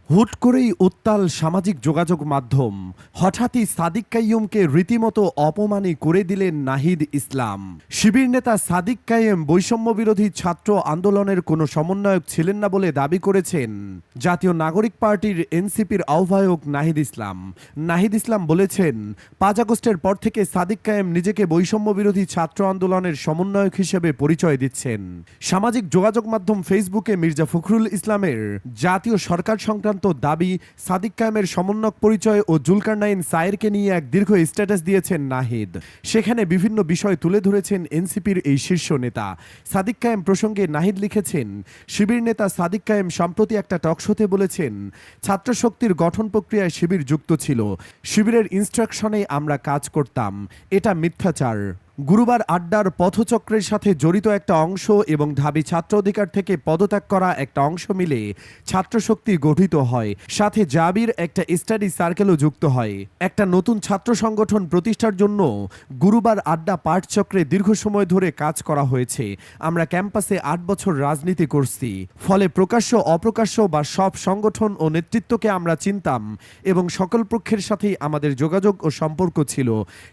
হুট করেই উত্তাল সামাজিক যোগাযোগ মাধ্যম। হঠাৎই সাদিক কাইয়ুমকে রীতিমতো অপমানই করে দিলেন নাহিদ ইসলাম। শিবির নেতা সাদিক কাইয়ুম বৈষম্য বিরোধী ছাত্র আন্দোলনের কোনো সমন্বয়ক ছিলেন না বলে দাবি করেছেন জাতীয় নাগরিক পার্টির এনসিপির আহ্বায়ক নাহিদ ইসলাম। নাহিদ ইসলাম বলেছেন, 5 আগস্টের পর থেকে সাদিক কাইয়ুম নিজেকে বৈষম্য বিরোধী ছাত্র আন্দোলনের সমন্বয়ক হিসেবে পরিচয় দিচ্ছেন। সামাজিক যোগাযোগ মাধ্যম ফেসবুকে মির্জা ফখরুল ইসলামের জাতীয় সরকার সংক্রান্ত দাবি, সাদিক কায়েমের সমন্বয়ক পরিচয় ও জুলকারনাইন সায়েরকে নিয়ে এক দীর্ঘ স্ট্যাটাস দিয়েছেন নাহিদ। সেখানে বিভিন্ন বিষয় তুলে ধরেছেন এনসিপির এই শীর্ষ নেতা। সাদিক কায়েম প্রসঙ্গে নাহিদ লিখেছেন, শিবির নেতা সাদিক কায়েম সম্প্রতি একটা টকশোতে বলেছেন, ছাত্র শক্তির গঠন প্রক্রিয়ায় শিবির যুক্ত ছিল, শিবিরের ইনস্ট্রাকশনে আমরা কাজ করতাম, এটা মিথ্যাচার। গুরুবার আড্ডার পথচক্রের সাথে জড়িত একটা অংশ এবং ঢাবি ছাত্র অধিকার থেকে পদত্যাগ করা একটা অংশ মিলে ছাত্র শক্তি গঠিত হয়, সাথে জাবির একটা স্টাডি সার্কেলও যুক্ত হয়। একটা নতুন ছাত্র সংগঠন প্রতিষ্ঠার জন্য গুরুবার আড্ডা পাঠচক্রে দীর্ঘ সময় ধরে কাজ করা হয়েছে। আমরা ক্যাম্পাসে 8 বছর রাজনীতি করছি, ফলে প্রকাশ্য অপ্রকাশ্য বা সব সংগঠন ও নেতৃত্বকে আমরা চিনতাম এবং সকল পক্ষের সাথেই আমাদের যোগাযোগ ও সম্পর্ক ছিল।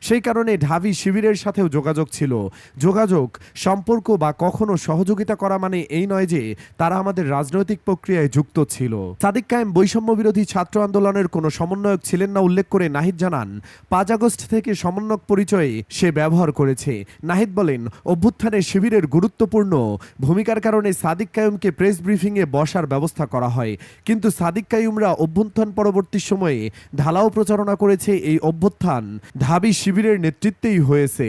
সেই কারণে ঢাবি শিবিরের সাথেও যোগাযোগ ছিল। যোগাযোগ, সম্পর্ক বা কখনো সহযোগিতা করা মানে এই নয় যে তারা আমাদের রাজনৈতিক প্রক্রিয়ায় যুক্ত ছিল। সাদিক কায়েম বৈষম্য বিরোধী ছাত্র আন্দোলনের কোনো সমন্বয়ক ছিলেন না উল্লেখ করে নাহিদ জানান, 5 আগস্ট থেকে সমন্বয়ক পরিচয়ে সে ব্যবহার করেছে। নাহিদ বলেন, অভ্যুত্থানে শিবিরের গুরুত্বপূর্ণ ভূমিকার কারণে সাদিক কায়েমকে প্রেস ব্রিফিংয়ে বসার ব্যবস্থা করা হয়, কিন্তু সাদিক কায়েমরা অভ্যুত্থান পরবর্তী সময়ে ঢালাও প্রচারণা করেছে এই অভ্যুত্থান ঢাবি শিবিরের নেতৃত্বেই হয়েছে।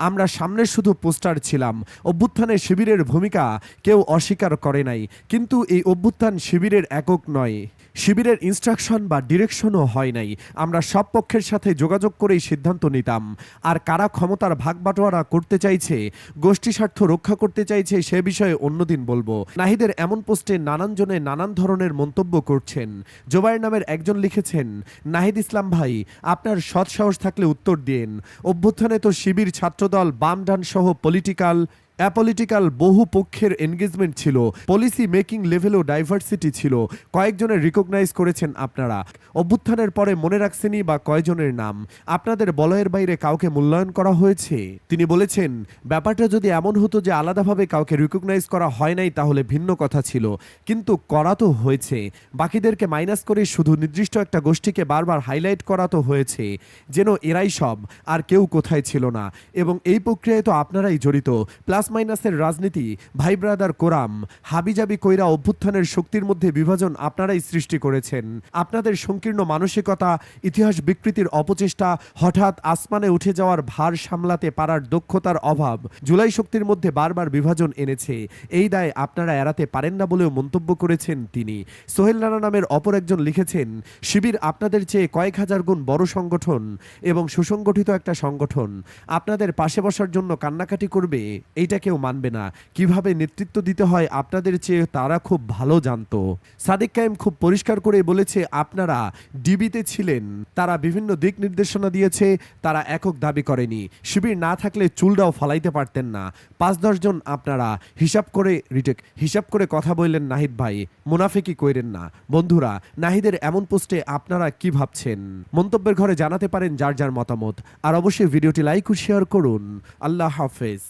আমরা সামনে শুধু পোস্টার ছিলাম। অভ্যুত্থানে শিবিরের ভূমিকা কেউ অস্বীকার করে নাই, কিন্তু এই অভ্যুত্থান শিবিরের একক নয়, শিবিরের ইনস্ট্রাকশন বা ডিরেকশনও হয় নাই। আমরা সব পক্ষের সাথে যোগাযোগ করেই সিদ্ধান্ত নিতাম। আর কারা ক্ষমতার ভাগবাটোয়ারা করতে চাইছে, গোষ্ঠী স্বার্থ রক্ষা করতে চাইছে, সে বিষয়ে অন্যদিন বলবো। নাহিদের এমন পোস্টে নানান জনে নানান ধরনের মন্তব্য করছেন। জোবাইর নামের একজন লিখেছেন, নাহিদ ইসলাম ভাই, আপনার সৎ সাহস থাকলে উত্তর দিন। অভ্যুত্থানে তো শিবির, ছাত্রদল, বাম ডান সহ অ্যাপলিটিক্যাল বহু পক্ষের এনগেজমেন্ট ছিল, পলিসি মেকিং লেভেলেও ডাইভার্সিটি ছিল। কয়েকজনের রিকগনাইজ করেছেন আপনারা। অভ্যুত্থানের পরে মনে রাখছেনই বা কয়জনের নাম? আপনাদের বলয়ের বাইরে কাউকে মূল্যায়ন করা হয়েছে? তিনি বলেছেন, ব্যাপারটা যদি এমন হতো যে আলাদাভাবে কাউকে রিকগনাইজ করা হয় নাই তাহলে ভিন্ন কথা ছিল, কিন্তু করা তো হয়েছে। বাকিদেরকে মাইনাস করে শুধু নির্দিষ্ট একটা গোষ্ঠীকে বারবার হাইলাইট করা তো হয়েছে, যেন এরাই সব, আর কেউ কোথায় ছিল না। এবং এই প্রক্রিয়ায় তো আপনারাই জড়িত। প্লাস মাইনাসের রাজনীতি, ভাই ব্রাদার কোরাম, হাবিজাবি কইরা অভ্যুত্থানের শক্তির মধ্যে বিভাজন আপনারাই সৃষ্টি করেছেন। আপনাদের সংকীর্ণ মানসিকতা, ইতিহাস বিকৃতির অপচেষ্টা, হঠাৎ আসমানে উঠে যাওয়ার ভার সামলাতে পারার দক্ষতার অভাব জুলাই শক্তির মধ্যে বারবার বিভাজন এনেছে। এই দায় আপনারা এড়াতে পারেন না বলেও মন্তব্য করেছেন তিনি। সোহেল রানা নামের অপর একজন লিখেছেন, শিবির আপনাদের চেয়ে কয়েক হাজার গুণ বড় সংগঠন এবং সুসংগঠিত একটা সংগঠন। আপনাদের পাশে বসার জন্য কান্নাকাটি করবে, এইটা কেউ মানবে না। কিভাবে নেতৃত্ব দিতে হয় আপনাদের চেয়ে তারা খুব ভালো জানতো। সাদিক কায়েম খুব পরিষ্কার করে বলেছে, আপনারা ডিবিতে ছিলেন, তারা বিভিন্ন দিক নির্দেশনা দিয়েছে, তারা একক দাবি করেনি। শিবির না থাকলে চুলটাও ফালাইতে পারতেন না। 5-10 জন আপনারা হিসাব করে কথা বললেন নাহিদ ভাই, মুনাফিকি কইরেন না। বন্ধুরা, নাহিদের এমন পোস্টে আপনারা কি ভাবছেন? মন্তব্যের ঘরে জানাতে পারেন যার যার মতামত। আর অবশ্যই ভিডিওটি লাইক ও শেয়ার করুন। আল্লাহ হাফেজ।